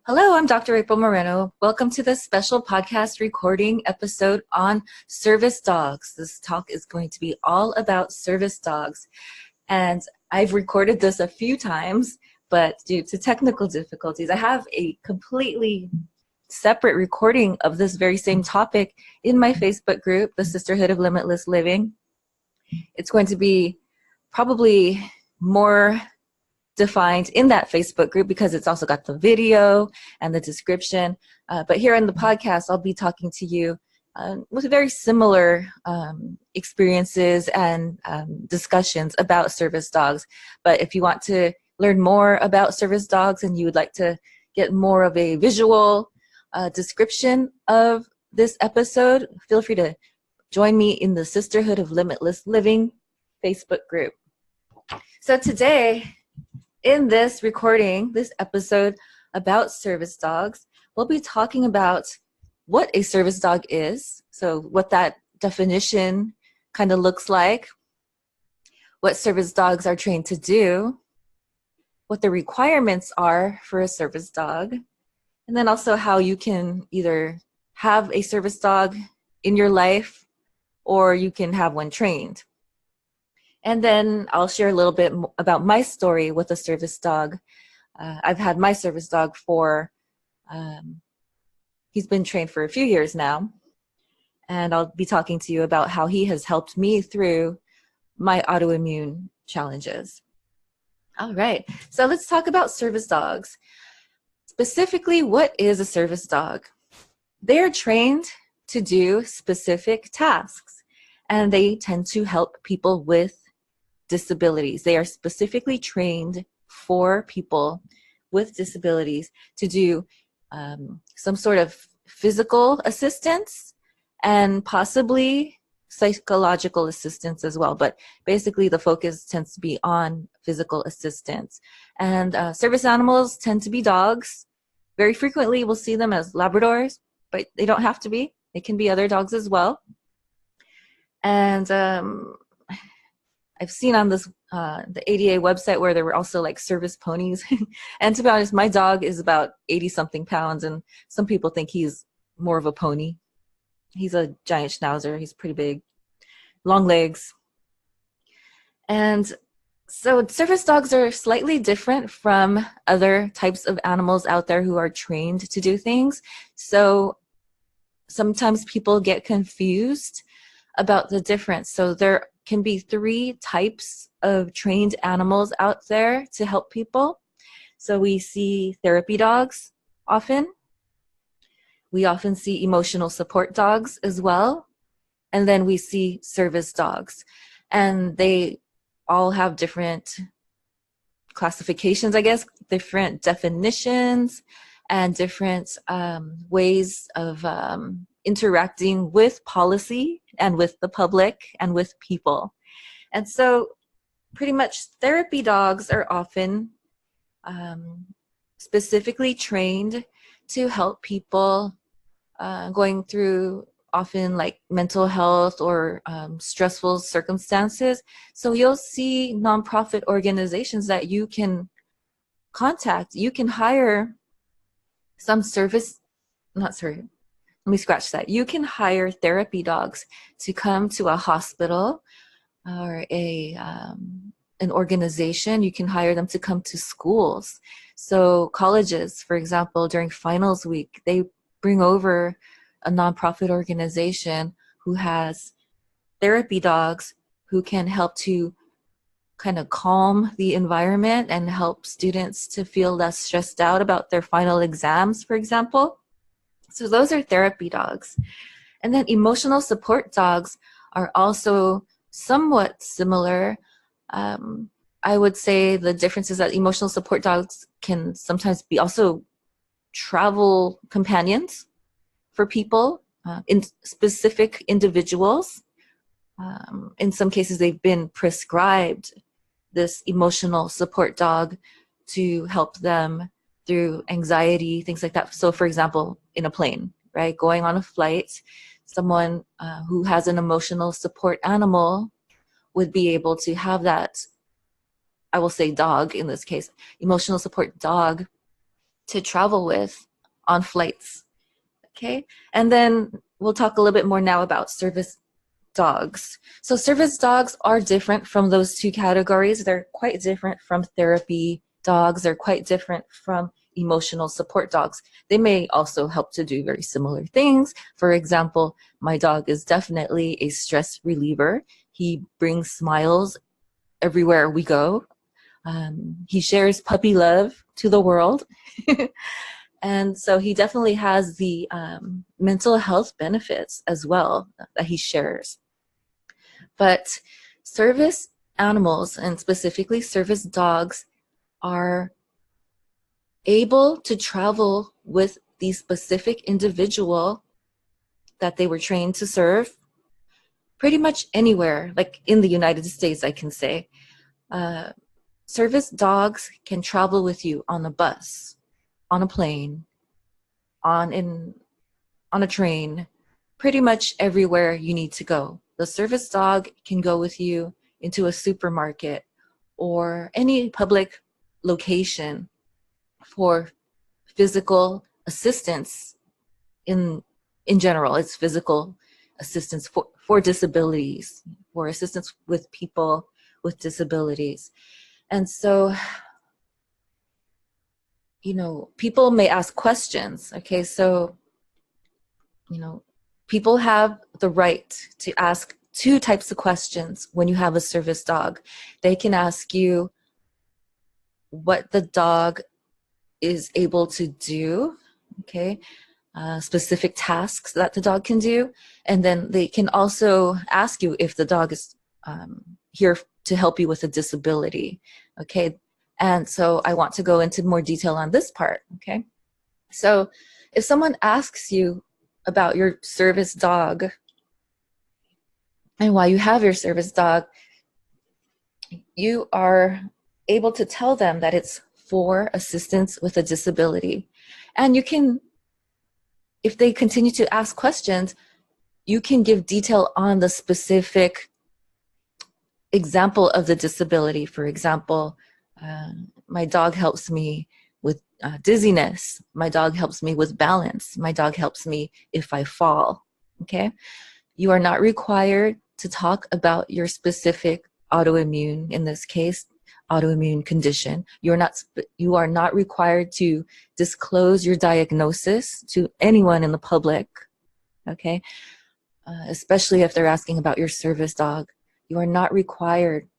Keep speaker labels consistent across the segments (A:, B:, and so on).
A: Hello, I'm Dr. April Moreno. Welcome to this special podcast recording episode on service dogs. This talk is going to be all about service dogs. And I've recorded this a few times, but due to technical difficulties, I have a completely separate recording of this very same topic in my Facebook group, the Sisterhood of Limitless Living. It's going to be probably more defined in that Facebook group because it's also got the video and the description. But here in the podcast, I'll be talking to you with very similar experiences and discussions about service dogs. But if you want to learn more about service dogs and you would like to get more of a visual description of this episode, feel free to join me in the Sisterhood of Limitless Living Facebook group. So today, in this recording, this episode about service dogs, we'll be talking about what a service dog is, so what that definition kind of looks like, what service dogs are trained to do, what the requirements are for a service dog, and then also how you can either have a service dog in your life or you can have one trained. And then I'll share a little bit about my story with a service dog. I've had my service dog for, he's been trained for a few years now. And I'll be talking to you about how he has helped me through my autoimmune challenges. All right, so let's talk about service dogs. Specifically, what is a service dog? They are trained to do specific tasks, and they tend to help people with disabilities. They are specifically trained for people with disabilities to do some sort of physical assistance and possibly psychological assistance as well. But basically the focus tends to be on physical assistance. And service animals tend to be dogs. Very frequently we'll see them as Labradors, but they don't have to be. They can be other dogs as well. And I've seen on this the ADA website where there were also like service ponies. And to be honest, my dog is about 80-something pounds, and some people think he's more of a pony. He's a giant schnauzer. He's pretty big, long legs. And so service dogs are slightly different from other types of animals out there who are trained to do things. So sometimes people get confused about the difference. So there can be 3 types of trained animals out there to help people. So we see therapy dogs often. We often see emotional support dogs as well. And then we see service dogs. And they all have different classifications, I guess, different definitions and different ways of interacting with policy and with the public and with people. And so pretty much therapy dogs are often specifically trained to help people going through often like mental health or stressful circumstances. So you'll see nonprofit organizations that you can contact. You can hire some you can hire therapy dogs to come to a hospital or an organization. You can hire them to come to schools. So colleges, for example, during finals week, they bring over a nonprofit organization who has therapy dogs who can help to kind of calm the environment and help students to feel less stressed out about their final exams, for example. So those are therapy dogs. And then emotional support dogs are also somewhat similar. I would say the difference is that emotional support dogs can sometimes be also travel companions for people, in specific individuals. In some cases, they've been prescribed this emotional support dog to help them through anxiety, things like that. So for example, in a plane, right, going on a flight, someone who has an emotional support animal would be able to have that, I will say dog in this case, emotional support dog to travel with on flights. Okay, and then we'll talk a little bit more now about service dogs. So service dogs are different from those two categories. They're quite different from therapy dogs. They're quite different from emotional support dogs. They may also help to do very similar things. For example, my dog is definitely a stress reliever. He brings smiles everywhere we go. He shares puppy love to the world. And so he definitely has the mental health benefits as well that he shares. But service animals, and specifically service dogs, are able to travel with the specific individual that they were trained to serve pretty much anywhere, like in the United States, I can say. Service dogs can travel with you on a bus, on a plane, on a train, pretty much everywhere you need to go. The service dog can go with you into a supermarket or any public location for physical assistance. In general, it's physical assistance for disabilities, for assistance with people with disabilities. And so, people may ask questions. Okay, so, people have the right to ask two types of questions when you have a service dog. They can ask you what the dog is able to do, okay, specific tasks that the dog can do, and then they can also ask you if the dog is here to help you with a disability, okay? And so I want to go into more detail on this part, okay? So if someone asks you about your service dog and why you have your service dog, you are able to tell them that it's for assistance with a disability. And you can, if they continue to ask questions, you can give detail on the specific example of the disability. For example, my dog helps me with dizziness. My dog helps me with balance. My dog helps me if I fall. Okay? You are not required to talk about your specific autoimmune, in this case, autoimmune condition. You are not required to disclose your diagnosis to anyone in the public. Okay? Especially if they're asking about your service dog. You are not required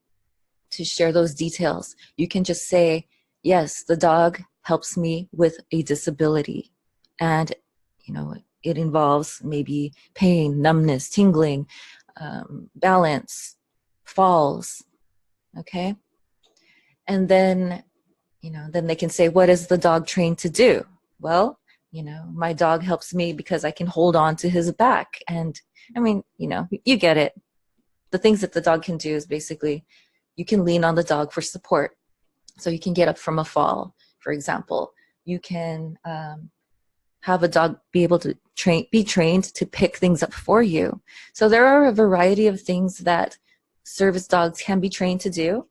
A: to share those details. You can just say, yes, the dog helps me with a disability. And, it involves maybe pain, numbness, tingling, balance, falls, okay? And then, then they can say, what is the dog trained to do? Well, my dog helps me because I can hold on to his back. And you get it. The things that the dog can do is basically you can lean on the dog for support. So you can get up from a fall, for example. You can have a dog be able to be trained to pick things up for you. So there are a variety of things that service dogs can be trained to do.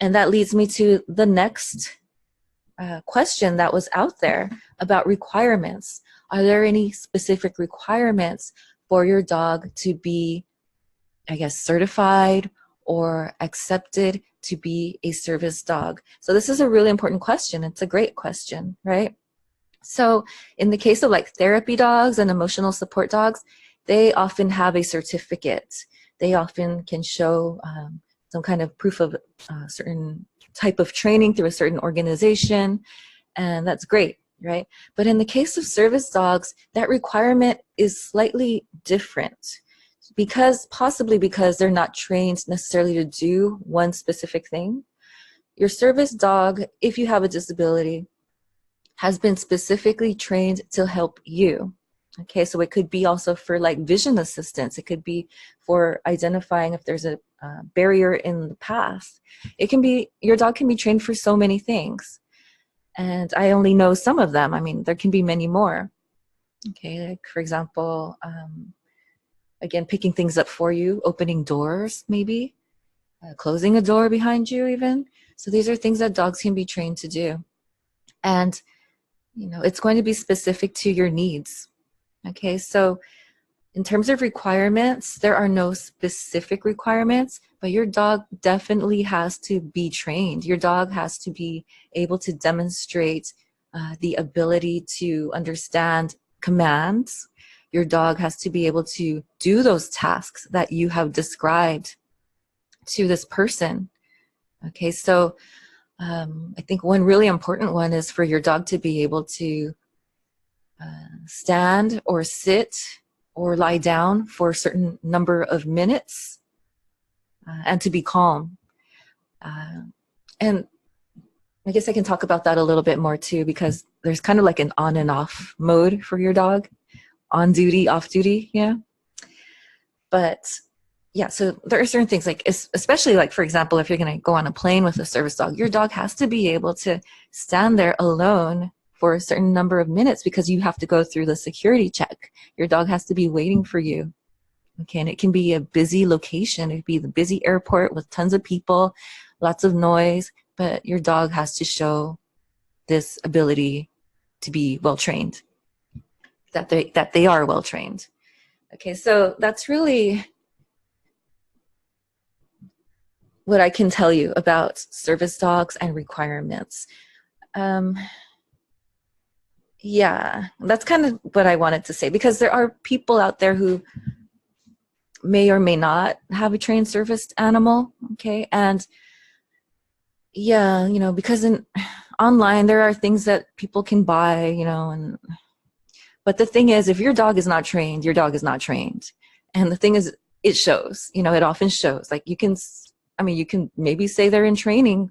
A: And that leads me to the next question that was out there about requirements. Are there any specific requirements for your dog to be, certified or accepted to be a service dog? So this is a really important question. It's a great question, right? So in the case of like therapy dogs and emotional support dogs, they often have a certificate. They often can show some kind of proof of certain type of training through a certain organization, and that's great, right? But in the case of service dogs, that requirement is slightly different possibly because they're not trained necessarily to do one specific thing. Your service dog, if you have a disability, has been specifically trained to help you. Okay, so it could be also for like vision assistance. It could be for identifying if there's a barrier in the path. Your dog can be trained for so many things. And I only know some of them. There can be many more. Okay, like for example, again, picking things up for you, opening doors maybe, closing a door behind you even. So these are things that dogs can be trained to do. And it's going to be specific to your needs. Okay, so in terms of requirements, there are no specific requirements, but your dog definitely has to be trained. Your dog has to be able to demonstrate the ability to understand commands. Your dog has to be able to do those tasks that you have described to this person. Okay, so I think one really important one is for your dog to be able to stand or sit or lie down for a certain number of minutes and to be calm. And I guess I can talk about that a little bit more too, because there's kind of like an on and off mode for your dog, on duty, off duty, yeah. But yeah, so there are certain things like, especially like, for example, if you're going to go on a plane with a service dog, your dog has to be able to stand there alone for a certain number of minutes because you have to go through the security check. Your dog has to be waiting for you. Okay, and it can be a busy location. It could be the busy airport with tons of people, lots of noise, but your dog has to show this ability to be well trained, that they are well trained. Okay, so that's really what I can tell you about service dogs and requirements. Yeah, that's kind of what I wanted to say, because there are people out there who may or may not have a trained service animal, okay? And yeah, because online there are things that people can buy, but the thing is, if your dog is not trained, your dog is not trained. And the thing is, it shows, it often shows. Like you can maybe say they're in training,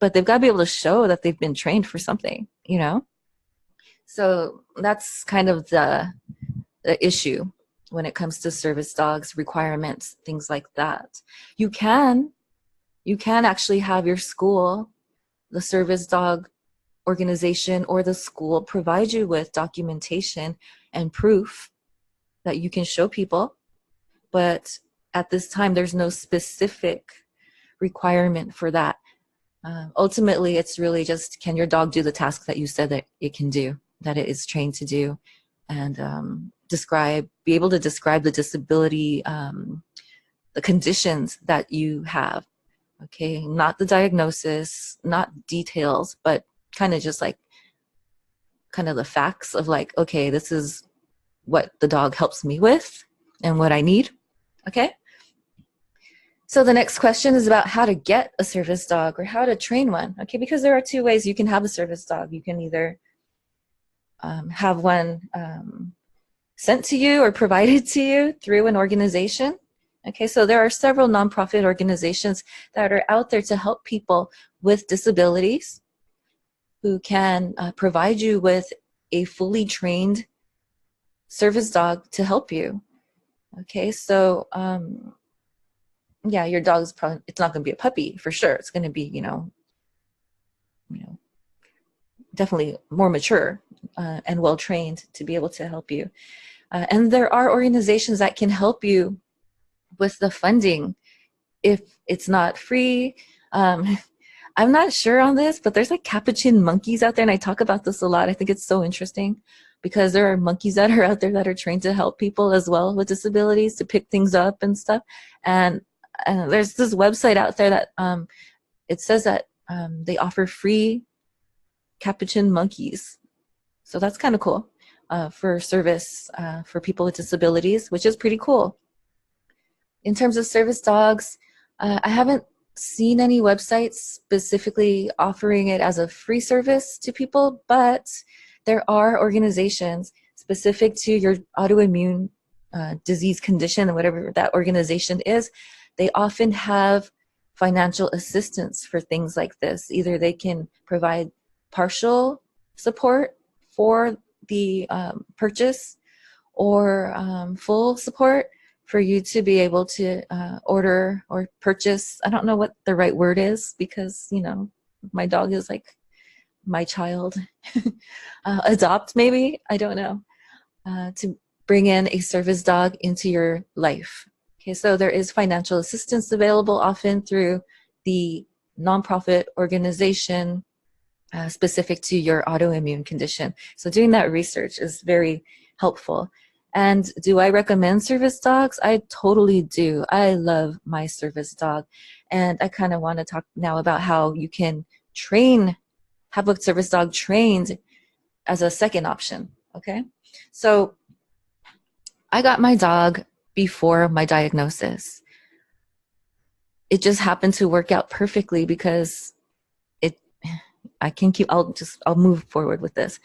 A: but they've got to be able to show that they've been trained for something, So that's kind of the issue when it comes to service dogs, requirements, things like that. You can actually have your school, the service dog organization or the school provide you with documentation and proof that you can show people. But at this time, there's no specific requirement for that. Ultimately, it's really just, can your dog do the task that you said that it can do, that it is trained to do, and be able to describe the disability, the conditions that you have. Okay, not the diagnosis, not details, but kind of just like kind of the facts of like, okay, this is what the dog helps me with and what I need. Okay. So the next question is about how to get a service dog or how to train one. Okay, because there are two ways you can have a service dog. You can either have one sent to you or provided to you through an organization. Okay, so there are several nonprofit organizations that are out there to help people with disabilities who can provide you with a fully trained service dog to help you. Okay, so yeah, your dog's probably, it's not going to be a puppy for sure. It's going to be, definitely more mature and well trained to be able to help you. And there are organizations that can help you with the funding if it's not free. I'm not sure on this, but there's like capuchin monkeys out there, and I talk about this a lot. I think it's so interesting because there are monkeys that are out there that are trained to help people as well with disabilities, to pick things up and stuff. And there's this website out there that it says that they offer free capuchin monkeys. So that's kind of cool for service for people with disabilities, which is pretty cool. In terms of service dogs, I haven't seen any websites specifically offering it as a free service to people, but there are organizations specific to your autoimmune disease condition, whatever that organization is. They often have financial assistance for things like this. Either they can provide partial support for the purchase or full support for you to be able to order or purchase. I don't know what the right word is because, my dog is like my child. Adopt maybe, I don't know, to bring in a service dog into your life. Okay, so there is financial assistance available often through the nonprofit organization specific to your autoimmune condition. So doing that research is very helpful. And do I recommend service dogs? I totally do. I love my service dog. And I kind of want to talk now about how you can have a service dog trained as a second option. Okay. So I got my dog before my diagnosis. It just happened to work out perfectly because I'll move forward with this.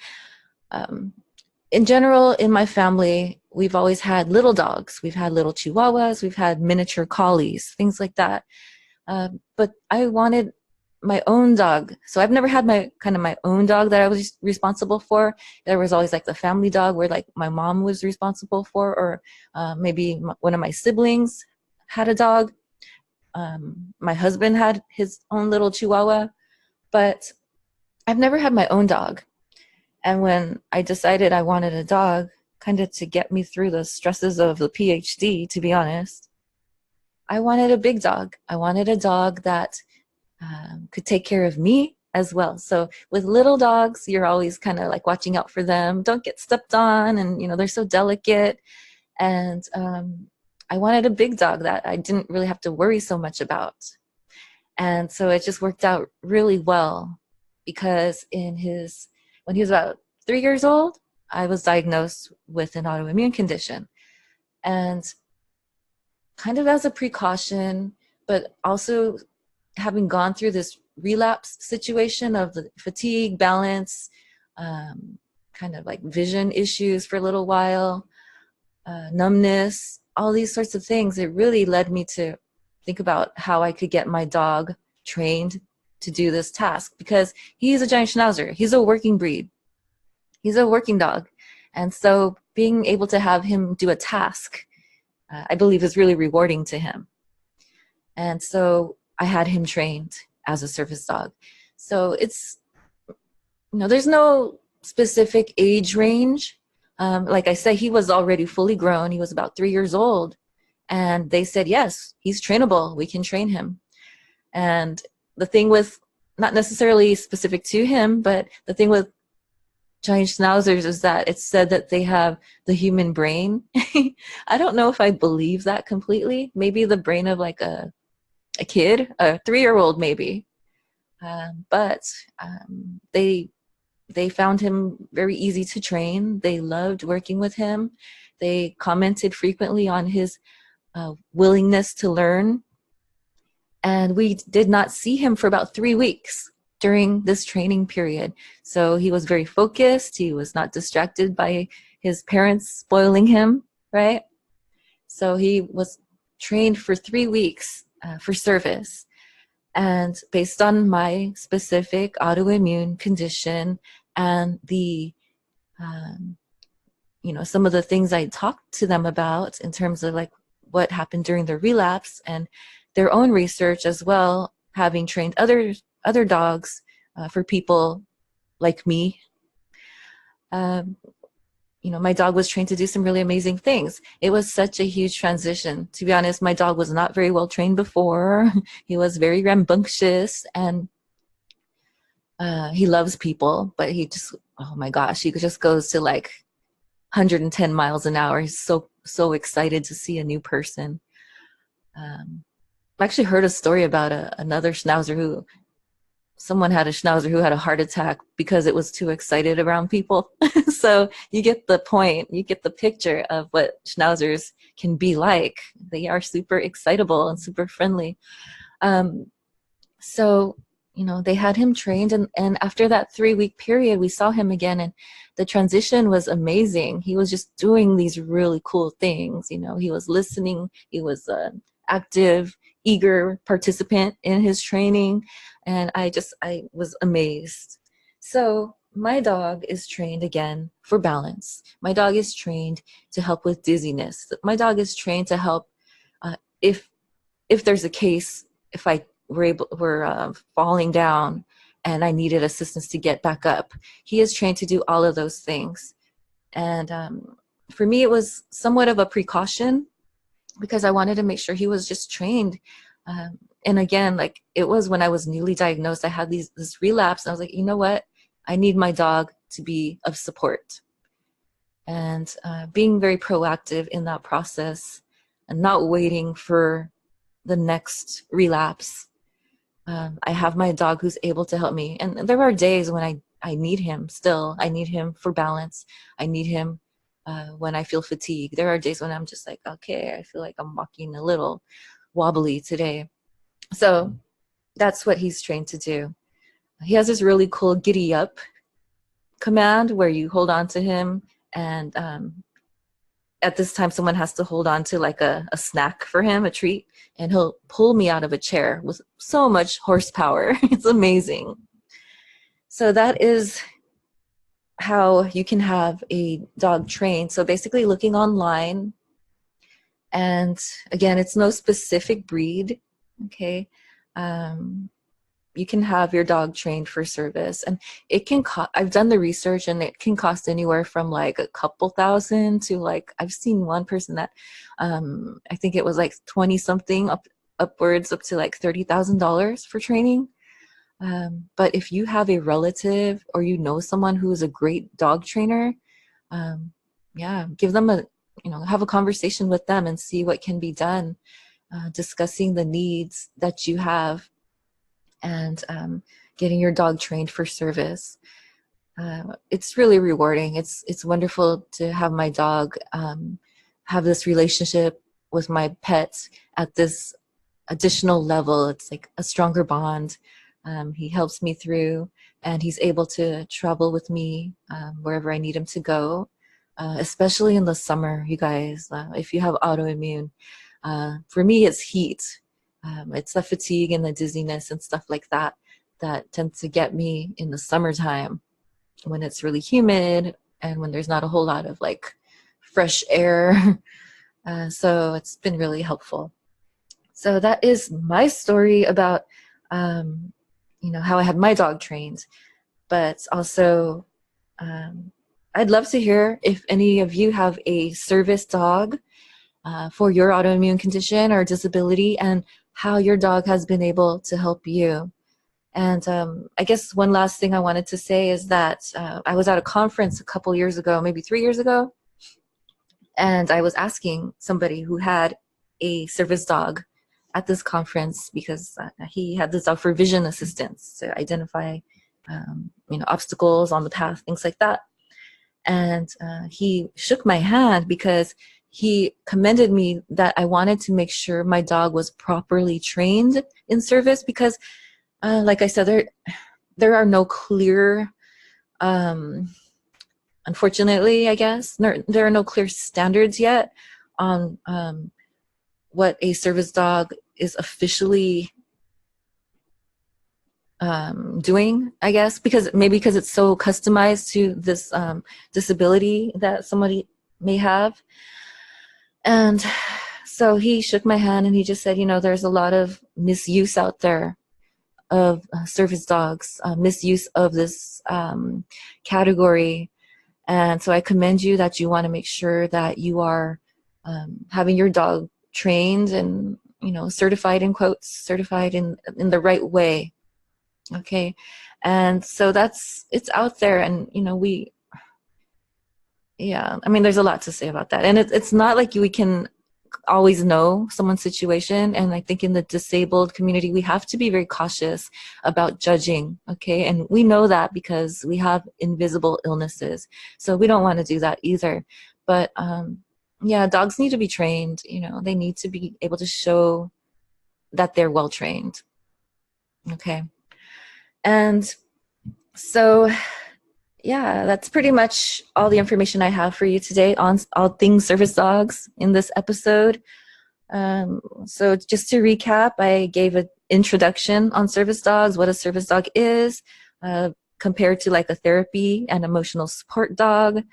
A: In general, in my family, we've always had little dogs. We've had little chihuahuas, we've had miniature collies, things like that. But I wanted my own dog. So I've never had my own dog that I was responsible for. There was always like the family dog where like my mom was responsible for, or maybe one of my siblings had a dog. My husband had his own little chihuahua, but I've never had my own dog. And when I decided I wanted a dog, kind of to get me through the stresses of the PhD, to be honest, I wanted a big dog. I wanted a dog that could take care of me as well. So with little dogs, you're always kind of like watching out for them. Don't get stepped on, and they're so delicate. And I wanted a big dog that I didn't really have to worry so much about. And so it just worked out really well, because when he was about 3 years old, I was diagnosed with an autoimmune condition. And kind of as a precaution, but also having gone through this relapse situation of the fatigue, balance, kind of like vision issues for a little while, numbness, all these sorts of things, it really led me to think about how I could get my dog trained to do this task, because he's a giant schnauzer. He's a working breed. He's a working dog. And so being able to have him do a task, I believe is really rewarding to him. And so I had him trained as a service dog. So it's, there's no specific age range. Like I said, he was already fully grown. He was about 3 years old. And they said, yes, he's trainable. We can train him. And the thing with, not necessarily specific to him, but the thing with giant schnauzers is that it's said that they have the human brain. I don't know if I believe that completely. Maybe the brain of like a kid, a 3-year-old maybe. But they found him very easy to train. They loved working with him. They commented frequently on his willingness to learn. And we did not see him for about 3 weeks during this training period. So he was very focused. He was not distracted by his parents spoiling him, right? So he was trained for 3 weeks for service. And based on my specific autoimmune condition and the, some of the things I talked to them about in terms of like what happened during the relapse and their own research as well, having trained other dogs for people like me. My dog was trained to do some really amazing things. It was such a huge transition. To be honest, my dog was not very well trained before. He was very rambunctious, and he loves people, but he just, oh my gosh, he just goes to like 110 miles an hour. He's so excited to see a new person. I actually heard a story about another schnauzer someone had a schnauzer who had a heart attack because it was too excited around people. So you get the point, you get the picture of what schnauzers can be like. They are super excitable and super friendly. So, they had him trained, and after that 3-week period, we saw him again, and the transition was amazing. He was just doing these really cool things. He was listening. He was active, eager participant in his training, and I was amazed. So my dog is trained again for balance. My dog is trained to help with dizziness. My dog is trained to help if there's a case, if I were falling down and I needed assistance to get back up. He is trained to do all of those things. And for me, it was somewhat of a precaution, because I wanted to make sure he was just trained And again, like it was when I was newly diagnosed, I had this relapse. And I was like, you know what? I need my dog to be of support. And being very proactive in that process and not waiting for the next relapse. I have my dog who's able to help me. And there are days when I need him still. I need him for balance. I need him when I feel fatigued. There are days when I'm just like, okay, I feel like I'm walking a little wobbly today. So that's what he's trained to do. He has this really cool giddy up command where you hold on to him, and at this time someone has to hold on to like a snack for him, a treat, and he'll pull me out of a chair with so much horsepower. It's amazing. So that is how you can have a dog trained. So basically looking online, and again, it's no specific breed, okay? You can have your dog trained for service, and it can cost, I've done the research, and it can cost anywhere from like a couple thousand to like, I've seen one person that I think it was like 20 something upwards up to like $30,000 for training. But if you have a relative or you know someone who is a great dog trainer, yeah, give them have a conversation with them and see what can be done, discussing the needs that you have, and getting your dog trained for service. It's really rewarding. It's wonderful to have my dog have this relationship with my pet at this additional level. It's like a stronger bond. He helps me through, and he's able to travel with me wherever I need him to go, especially in the summer, you guys. If you have autoimmune, for me, it's heat. It's the fatigue and the dizziness and stuff like that that tends to get me in the summertime when it's really humid and when there's not a whole lot of like fresh air. So it's been really helpful. So that is my story about, how I had my dog trained. But also, I'd love to hear if any of you have a service dog for your autoimmune condition or disability, and how your dog has been able to help you. And I guess one last thing I wanted to say is that I was at a conference a couple years ago, maybe 3 years ago, and I was asking somebody who had a service dog at this conference, because he had this dog for vision assistance to identify obstacles on the path, things like that. And he shook my hand because he commended me that I wanted to make sure my dog was properly trained in service, because like I said, there are no clear, unfortunately, I guess, there are no clear standards yet on what a service dog is officially doing, I guess, because it's so customized to this disability that somebody may have. And so he shook my hand and he just said, there's a lot of misuse out there of service dogs, misuse of this category. And so I commend you that you want to make sure that you are having your dog trained and, certified, in quotes, certified in the right way. Okay. And so it's out there, and, there's a lot to say about that. And it's not like we can always know someone's situation. And I think in the disabled community, we have to be very cautious about judging. Okay. And we know that because we have invisible illnesses. So we don't want to do that either. But dogs need to be trained. They need to be able to show that they're well trained. Okay. And so, that's pretty much all the information I have for you today on all things service dogs in this episode. So just to recap, I gave an introduction on service dogs, what a service dog is, compared to like a therapy and emotional support dog,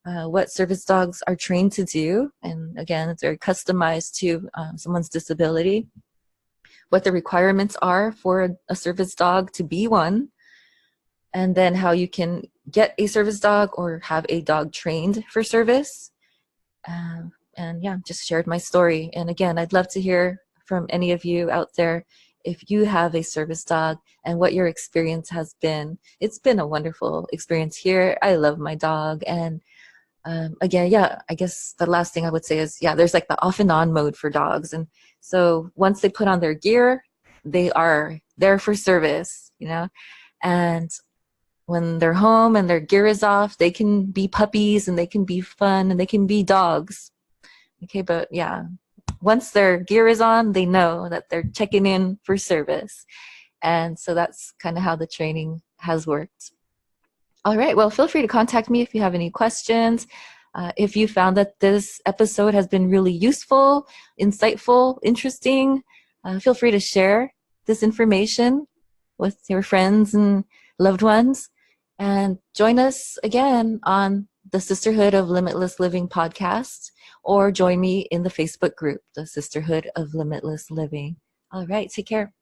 A: what service dogs are trained to do. And again, it's very customized to someone's disability, what the requirements are for a service dog to be one, and then how you can get a service dog or have a dog trained for service. Just shared my story. And again, I'd love to hear from any of you out there if you have a service dog and what your experience has been. It's been a wonderful experience here. I love my dog. And again, yeah, I guess the last thing I would say is, yeah, there's like the off and on mode for dogs. And so once they put on their gear, they are there for service, you know, and when they're home and their gear is off, they can be puppies and they can be fun and they can be dogs. Okay, but yeah, once their gear is on, they know that they're checking in for service. And so that's kind of how the training has worked. All right, well, feel free to contact me if you have any questions. If you found that this episode has been really useful, insightful, interesting, feel free to share this information with your friends and loved ones. And join us again on the Sisterhood of Limitless Living podcast, or join me in the Facebook group, the Sisterhood of Limitless Living. All right, take care.